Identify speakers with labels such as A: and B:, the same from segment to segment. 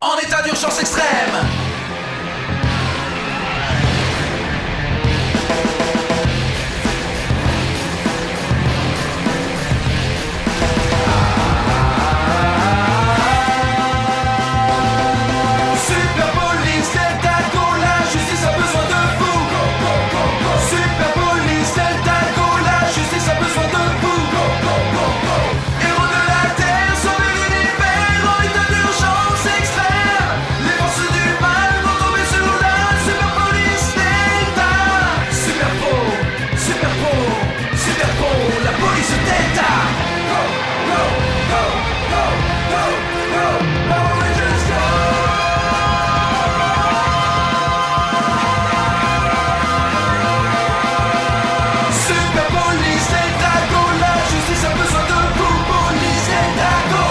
A: En état d'urgence extrême. Super Police Delta Go, la justice a besoin de vous. Super Police Delta Go, la justice a besoin de vous. Héros de la terre, sauvez l'univers en état d'urgence extrême. Les forces du mal vont tomber sur la Super Police Delta. Super Pro, Super Pro, Super Pro, la police Delta. Go, go, go, go, go, go, Power Rangers go. Super Police Delta Go, la justice a besoin de vous. Police Delta Go.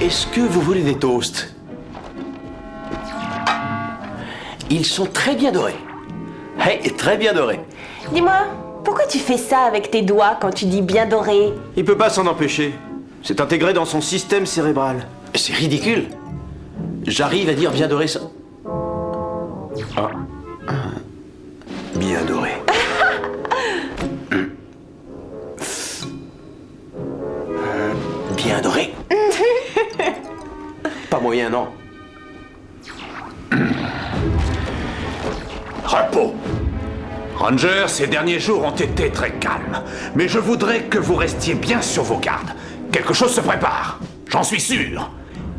B: Est-ce que vous voulez des toasts? Ils sont très bien dorés. Hey, très bien dorés.
C: Dis-moi, pourquoi tu fais ça avec tes doigts quand tu dis bien doré?
D: Il peut pas s'en empêcher. C'est intégré dans son système cérébral.
B: C'est ridicule. J'arrive à dire bien doré ça. Ah. Bien doré. Bien doré. Pas moyen, non.
E: Repos. Rangers, ces derniers jours ont été très calmes. Mais je voudrais que vous restiez bien sur vos gardes. Quelque chose se prépare. J'en suis sûr.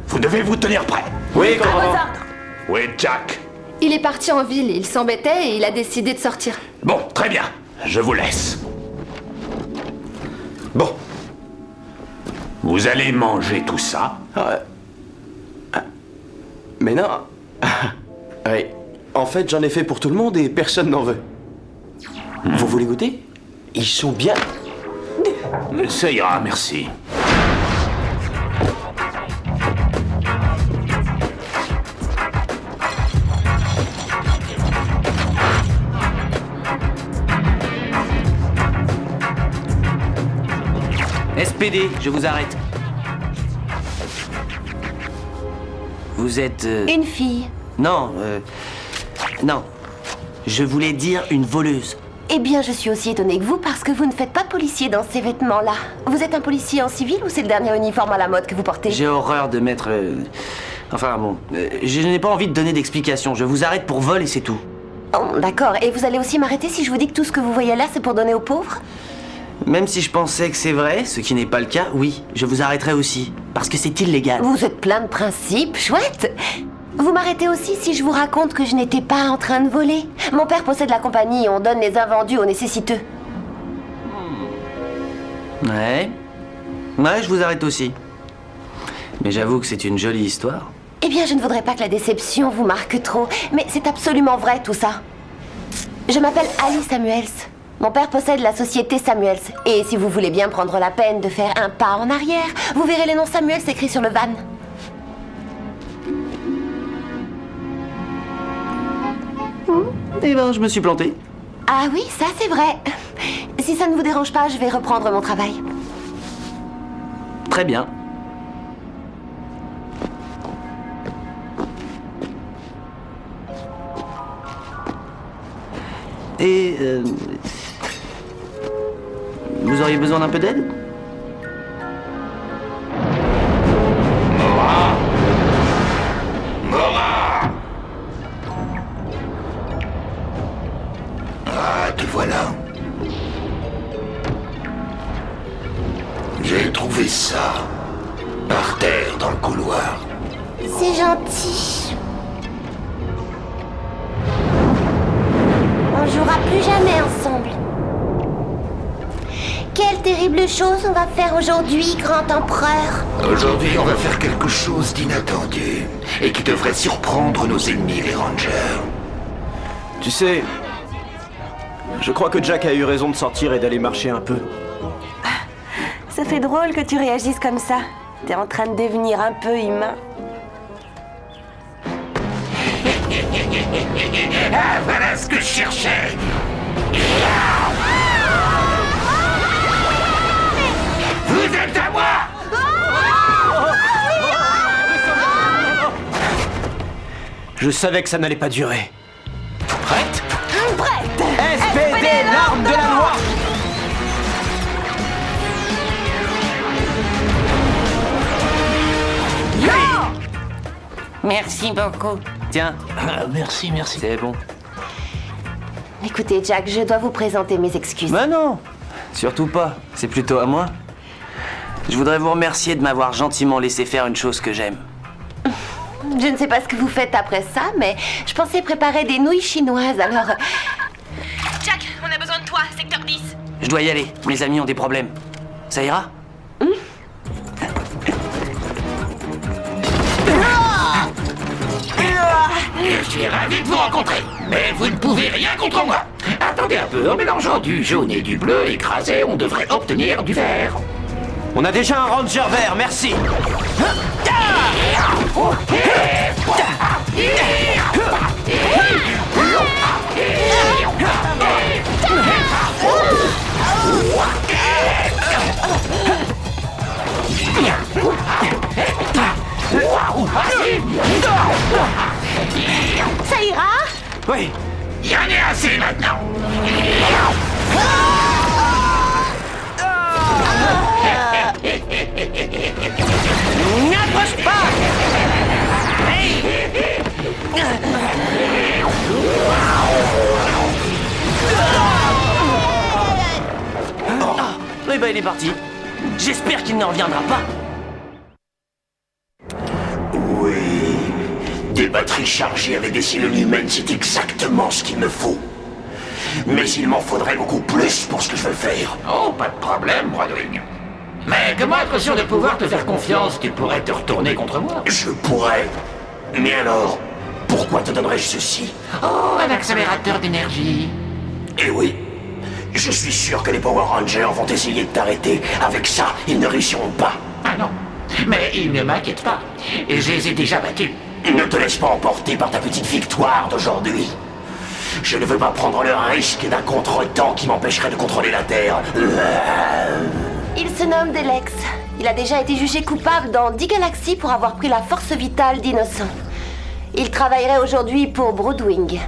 E: Vous devez vous tenir prêt.
B: Oui,
C: À vos
B: commandant.
C: ordres.
E: Où est Jack?
F: Il est parti en ville, il s'embêtait et il a décidé de sortir.
E: Bon, très bien. Je vous laisse.
B: Bon.
E: Vous allez manger tout ça?
B: Mais non. Oui. En fait, j'en ai fait pour tout le monde et personne n'en veut. Vous voulez goûter? Ils sont bien.
E: Ça ira, merci.
G: SPD, je vous arrête. Vous êtes...
C: Une fille.
G: Non, non. Je voulais dire une voleuse.
C: Eh bien, je suis aussi étonnée que vous parce que vous ne faites pas policier dans ces vêtements-là. Vous êtes un policier en civil ou c'est le dernier uniforme à la mode que vous portez?
G: J'ai horreur de mettre... Enfin bon, je n'ai pas envie de donner d'explications. Je vous arrête pour vol et c'est tout.
C: Oh, d'accord. Et vous allez aussi m'arrêter si je vous dis que tout ce que vous voyez là, c'est pour donner aux pauvres?
G: Même si je pensais que c'est vrai, ce qui n'est pas le cas, oui, je vous arrêterai aussi. Parce que c'est illégal.
C: Vous êtes plein de principes, chouette. Vous m'arrêtez aussi si je vous raconte que je n'étais pas en train de voler. Mon père possède la compagnie et on donne les invendus aux nécessiteux.
G: Ouais. Ouais, je vous arrête aussi. Mais j'avoue que c'est une jolie histoire.
C: Eh bien, je ne voudrais pas que la déception vous marque trop, mais c'est absolument vrai tout ça. Je m'appelle Ali Samuels. Mon père possède la société Samuels. Et si vous voulez bien prendre la peine de faire un pas en arrière, vous verrez les noms Samuels écrits sur le van.
G: Eh ben, je me suis planté.
C: Ah oui, ça c'est vrai. Si ça ne vous dérange pas, je vais reprendre mon travail.
G: Très bien. Et... vous auriez besoin d'un peu d'aide?
E: Ah, te voilà. J'ai trouvé ça. Par terre, dans le couloir.
C: C'est gentil. On jouera plus jamais ensemble. Quelle terrible chose on va faire aujourd'hui, grand empereur.
E: Aujourd'hui, on va faire quelque chose d'inattendu. Et qui devrait surprendre nos ennemis, les Rangers.
D: Tu sais, je crois que Jack a eu raison de sortir et d'aller marcher un peu.
C: Ça fait drôle que tu réagisses comme ça. T'es en train de devenir un peu humain.
E: Ah, voilà ce que je cherchais. Vous êtes à moi.
D: Je savais que ça n'allait pas durer. Prête?
C: Prête!
D: SPD, l'arme de la loi!
G: Merci beaucoup. Tiens,
E: Merci.
G: c'est bon.
C: Écoutez, Jack, je dois vous présenter mes excuses.
G: Mais non, surtout pas. C'est plutôt à moi. Je voudrais vous remercier de m'avoir gentiment laissé faire une chose que j'aime.
C: Je ne sais pas ce que vous faites après ça, mais je pensais préparer des nouilles chinoises, alors...
H: Jack, on a besoin de toi, secteur 10.
G: Je dois y aller. Mes amis ont des problèmes. Ça ira?
E: Je suis ravi de vous rencontrer, mais vous ne pouvez rien contre moi. Attendez un peu, en mélangeant du jaune et du bleu écrasé, on devrait obtenir du vert.
D: On a déjà un ranger vert, merci.
C: Ça ira?
D: Oui.
E: Il y en a assez maintenant.
G: N'approche pas! Eh ben, il est parti. J'espère qu'il ne reviendra pas.
E: Oui, des batteries chargées avec des cellules humaines, c'est exactement ce qu'il me faut. Mais il m'en faudrait beaucoup plus pour ce que je veux faire. Oh, pas de problème, Brodwing. Mais comment être sûr de pouvoir te faire confiance? Tu pourrais te retourner contre moi. Je pourrais. Mais alors, pourquoi te donnerais-je ceci? Oh, un accélérateur d'énergie. Eh oui. Je suis sûr que les Power Rangers vont essayer de t'arrêter. Avec ça, ils ne réussiront pas. Ah non. Mais ils ne m'inquiètent pas. Je les ai déjà battus. Ne te laisse pas emporter par ta petite victoire d'aujourd'hui. Je ne veux pas prendre le risque d'un contretemps qui m'empêcherait de contrôler la Terre.
C: Il se nomme Delex. Il a déjà été jugé coupable dans 10 galaxies pour avoir pris la force vitale d'innocents. Il travaillerait aujourd'hui pour Broodwing.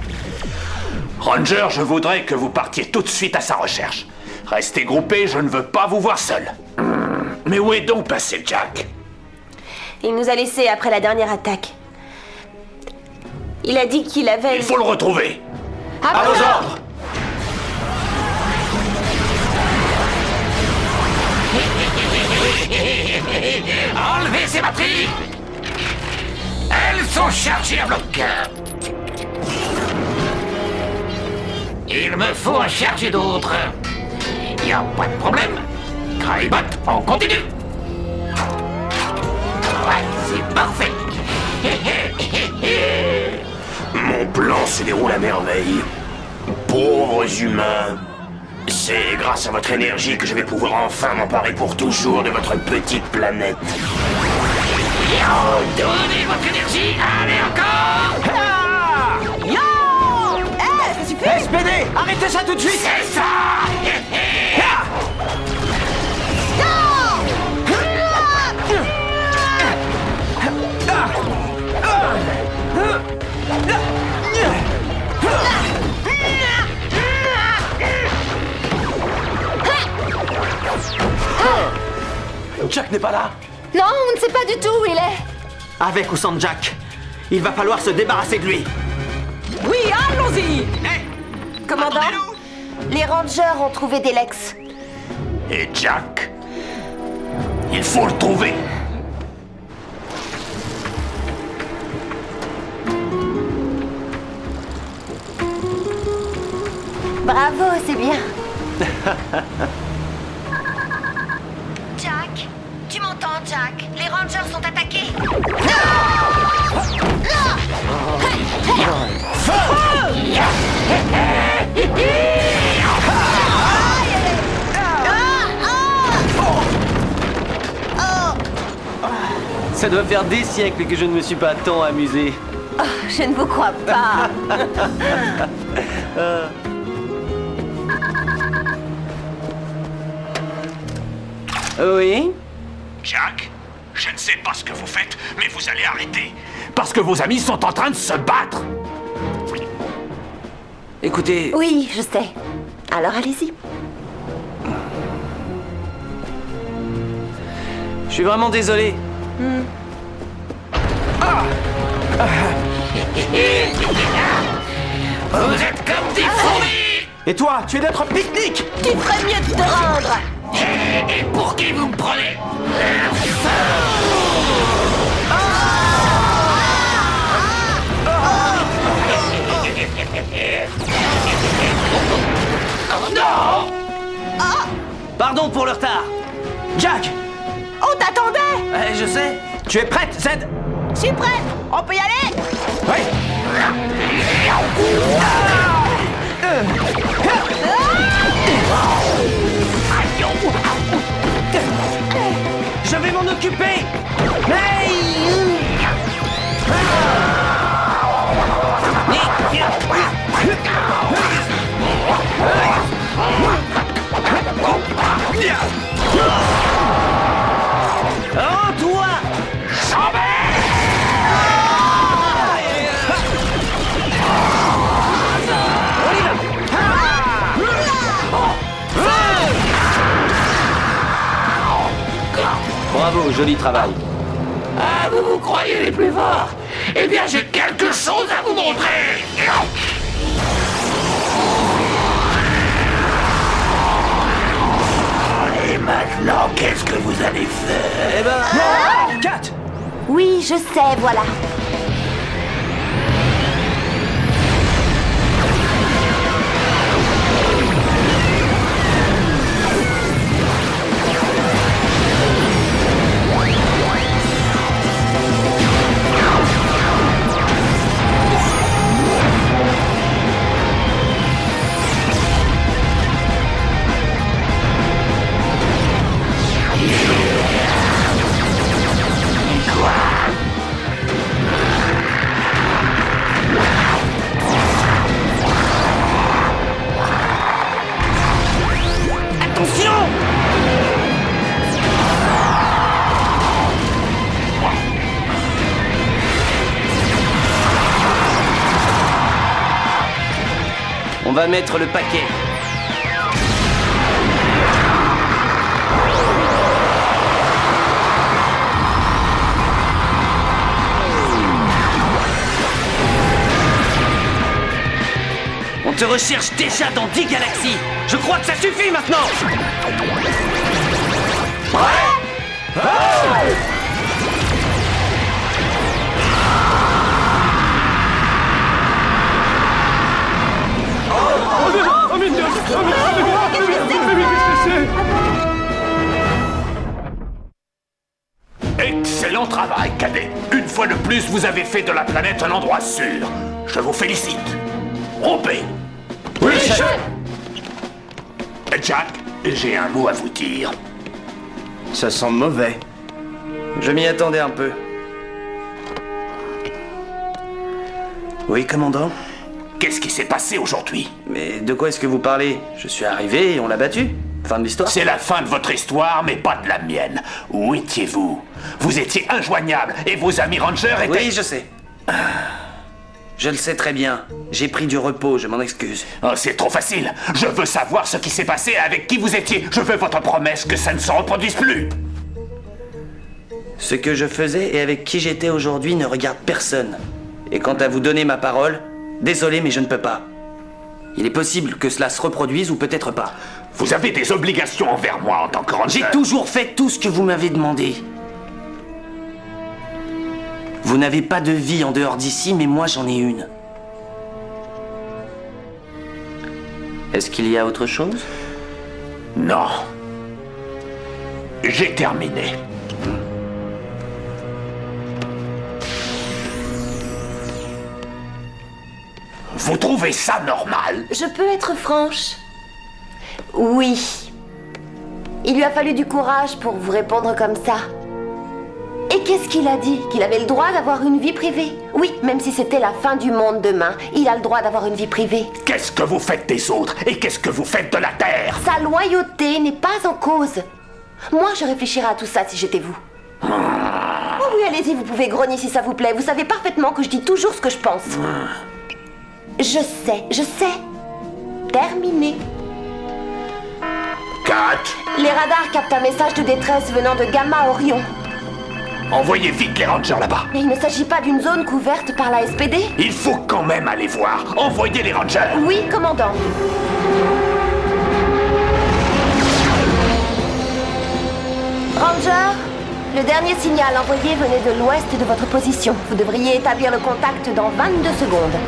E: Ranger, je voudrais que vous partiez tout de suite à sa recherche. Restez groupés, je ne veux pas vous voir seul. Mais où est donc passé Jack?
C: Il nous a laissés après la dernière attaque. Il a dit qu'il avait...
E: Il faut le retrouver.
C: À vos ordres!
E: Enlevez ces batteries. Elles sont chargées à bloc. Il me faut en charger d'autres. Y a pas de problème. Crybot, on continue. Ouais, c'est parfait. Mon plan se déroule à merveille. Pauvres humains. C'est grâce à votre énergie que je vais pouvoir enfin m'emparer pour toujours de votre petite planète. Donnez votre énergie. Allez encore.
D: SPD, arrêtez ça tout de suite!
E: C'est ça.
D: Jack n'est pas là.
F: Non, on ne sait pas du tout où il est.
D: Avec ou sans Jack, il va falloir se débarrasser de lui.
C: Oui, allons-y! Commandant, les Rangers ont trouvé Delex.
E: Et Jack, il faut le trouver.
C: Bravo, c'est bien. Jack, tu m'entends, Jack? Les Rangers sont attaqués.
G: Ça doit faire des siècles que je ne me suis pas tant amusé.
C: Oh, je ne vous crois pas.
G: Oui?
E: Jack, Je ne sais pas ce que vous faites, mais vous allez arrêter. Parce que vos amis sont en train de se battre.
G: Écoutez,
C: Oui, je sais. Alors allez-y.
G: je suis vraiment désolé.
E: Vous êtes comme des fourmis.
D: Et toi, tu es d'être pique-nique.
C: Tu ferais mieux de te rendre.
E: Et pour qui vous me prenez?
G: Pardon pour le retard.
D: Jack,
C: On t'attendait.
G: Je sais.
D: tu es prête, Zed?
C: Je suis prête. On peut y aller.
D: Oui.
G: Je vais m'en occuper. Oh, toi! Bravo, joli travail.
E: Ah, vous vous croyez les plus forts? Eh bien, j'ai quelque chose à vous montrer. Et maintenant, qu'est-ce que vous allez faire?
G: Eh ben...
D: Kat,
C: Oui, je sais, voilà.
G: On va mettre le paquet. On te recherche déjà dans 10 galaxies. Je crois que ça suffit maintenant.
E: Excellent travail, cadet. Une fois de plus, vous avez fait de la planète un endroit sûr. Je vous félicite. Rompez.
D: oui, chef.
E: Jack, j'ai un mot à vous dire.
D: Ça sent mauvais.
G: Je m'y attendais un peu. Oui, commandant?
E: Qu'est-ce qui s'est passé aujourd'hui?
G: Mais de quoi est-ce que vous parlez? Je suis arrivé et on l'a battu. Fin de l'histoire.
E: C'est la fin de votre histoire, mais pas de la mienne. Où étiez-vous? Vous étiez injoignable et vos amis rangers étaient...
G: Oui, je sais. Je le sais très bien. J'ai pris du repos, je m'en excuse.
E: Oh, c'est trop facile. Je veux savoir ce qui s'est passé, avec qui vous étiez. Je veux votre promesse que ça ne se reproduise plus.
G: Ce que je faisais et avec qui j'étais aujourd'hui ne regarde personne. Et quant à vous donner ma parole, désolé mais je ne peux pas. Il est possible que cela se reproduise ou peut-être pas.
E: Vous avez des obligations envers moi en tant que ranger.
G: J'ai toujours fait tout ce que vous m'avez demandé. Vous n'avez pas de vie en dehors d'ici, mais moi j'en ai une. Est-ce qu'il y a autre chose?
E: Non. J'ai terminé. Vous trouvez ça normal?
C: Je peux être franche? Oui. Il lui a fallu du courage pour vous répondre comme ça. Et qu'est-ce qu'il a dit? Qu'il avait le droit d'avoir une vie privée? Oui, même si c'était la fin du monde demain, il a le droit d'avoir une vie privée.
E: Qu'est-ce que vous faites des autres? Et qu'est-ce que vous faites de la Terre?
C: Sa loyauté n'est pas en cause. Moi, je réfléchirais à tout ça si j'étais vous. oui, allez-y, vous pouvez grogner si ça vous plaît. Vous savez parfaitement que je dis toujours ce que je pense. Je sais. Terminé.
E: Kat,
C: Les radars captent un message de détresse venant de Gamma Orion.
E: envoyez vite les rangers là-bas.
C: Mais il ne s'agit pas d'une zone couverte par la SPD?
E: Il faut quand même aller voir. Envoyez les rangers.
C: Oui, commandant. Ranger, le dernier signal envoyé venait de l'ouest de votre position. Vous devriez établir le contact dans 22 secondes.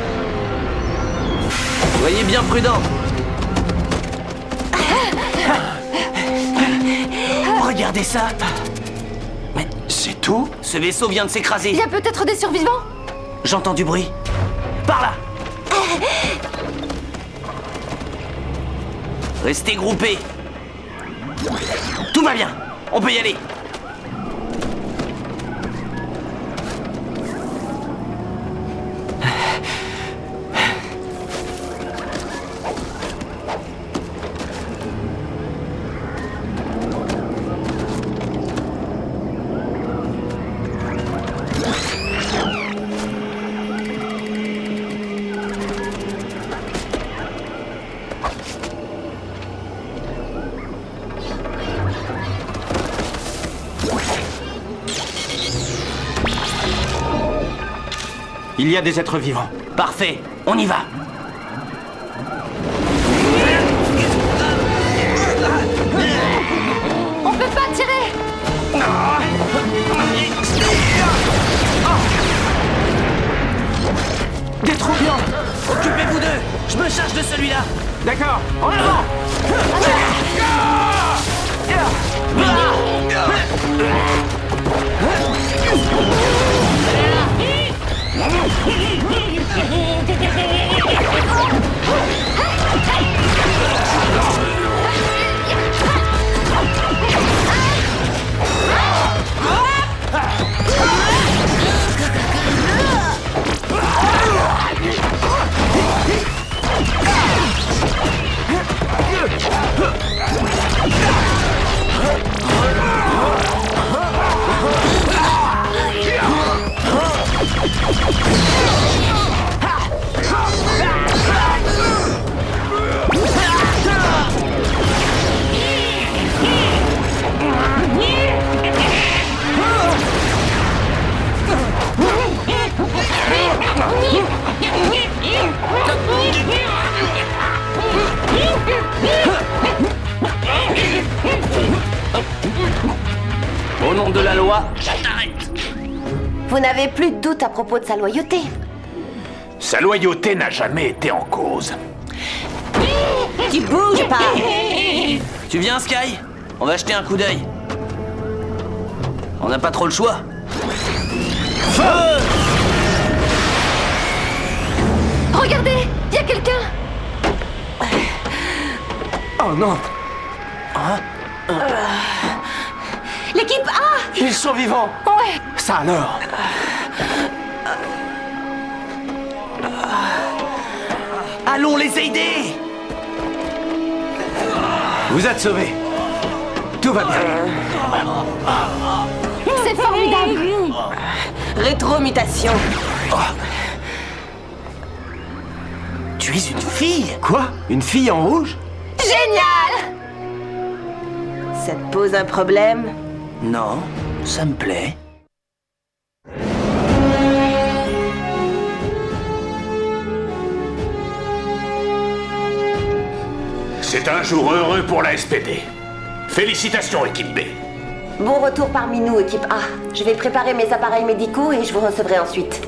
G: Soyez bien prudent. Regardez ça. Mais
B: C'est tout?
G: ce vaisseau vient de
F: Il
G: s'écraser.
F: y a peut-être des survivants?
G: J'entends du bruit. Par là. Restez groupés. Tout va bien. On peut y aller.
D: Il y a des êtres vivants.
G: Parfait. On y va.
F: On peut pas tirer!
D: Des troupions!
G: Occupez-vous d'eux. Je me charge de celui-là.
D: D'accord, en avant!
G: Au nom de la loi, je t'arrête.
C: Vous n'avez plus de doute à propos de sa loyauté.
E: Sa loyauté n'a jamais été en cause.
C: Tu bouges pas.
G: Tu viens, Sky? On va jeter un coup d'œil. On n'a pas trop le choix. Feu!
F: Regardez! Il y a quelqu'un!
B: Oh non!
C: L'équipe A!
B: Ils sont vivants!
F: Ouais!
B: Ça alors!
G: Allons les aider!
D: Vous êtes sauvés. Tout va bien.
F: C'est formidable!
C: Rétromutation.
G: Tu es une fille?
D: Quoi? Une fille en rouge?
F: Génial!
C: Ça te pose un problème?
G: Non, ça me plaît.
E: C'est un jour heureux pour la SPD. Félicitations, équipe B.
C: Bon retour parmi nous, équipe A. Je vais préparer mes appareils médicaux et je vous recevrai ensuite.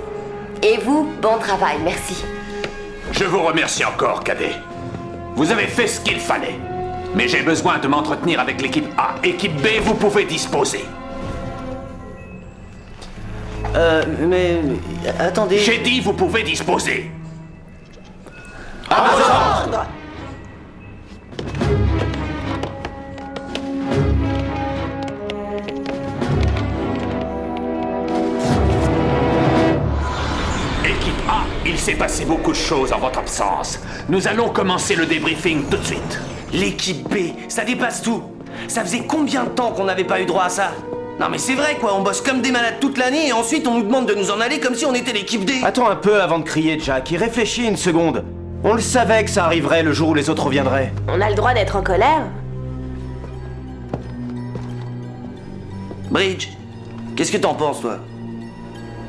C: Et vous, bon travail, merci.
E: Je vous remercie encore, cadet. Vous avez fait ce qu'il fallait. Mais j'ai besoin de m'entretenir avec l'équipe A. Équipe B, vous pouvez disposer.
G: Mais... Attendez...
E: J'ai dit vous pouvez disposer. Équipe A, il s'est passé beaucoup de choses en votre absence. Nous allons commencer le débriefing tout de suite.
G: L'équipe B, ça dépasse tout. Ça faisait combien de temps qu'on n'avait pas eu droit à ça? Non mais c'est vrai quoi, on bosse comme des malades toute l'année et ensuite on nous demande de nous en aller comme si on était l'équipe D.
D: Attends un peu avant de crier, Jack, et réfléchis une seconde. On le savait que ça arriverait le jour où les autres reviendraient.
C: On a le droit d'être en colère.
G: Bridge, qu'est-ce que t'en penses toi?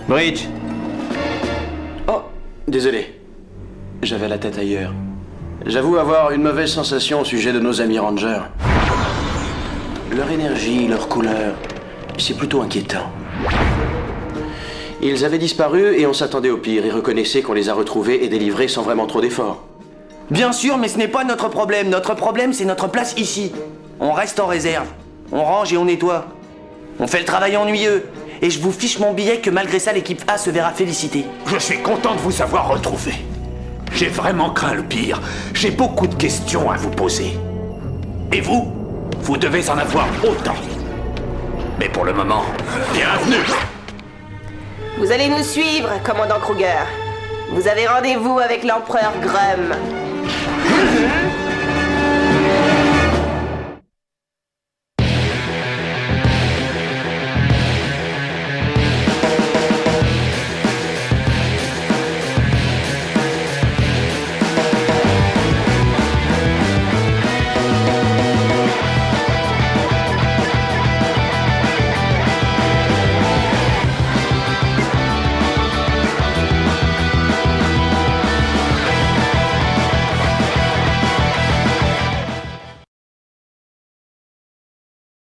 D: Bridge,
B: Oh, désolé. J'avais la tête ailleurs. J'avoue avoir une mauvaise sensation au sujet de nos amis Rangers. Leur énergie, leur couleur, c'est plutôt inquiétant. Ils avaient disparu et on s'attendait au pire et reconnaissait qu'on les a retrouvés et délivrés sans vraiment trop d'efforts.
G: Bien sûr, mais ce n'est pas notre problème. Notre problème, c'est notre place ici. On reste en réserve. On range et on nettoie. On fait le travail ennuyeux. Et je vous fiche mon billet que malgré ça, l'équipe A se verra félicitée.
E: Je suis content de vous avoir retrouvé. J'ai vraiment craint le pire. J'ai beaucoup de questions à vous poser. Et vous, vous devez en avoir autant. Mais pour le moment, bienvenue.
C: Vous allez nous suivre, commandant Kruger. Vous avez rendez-vous avec l'empereur Grum.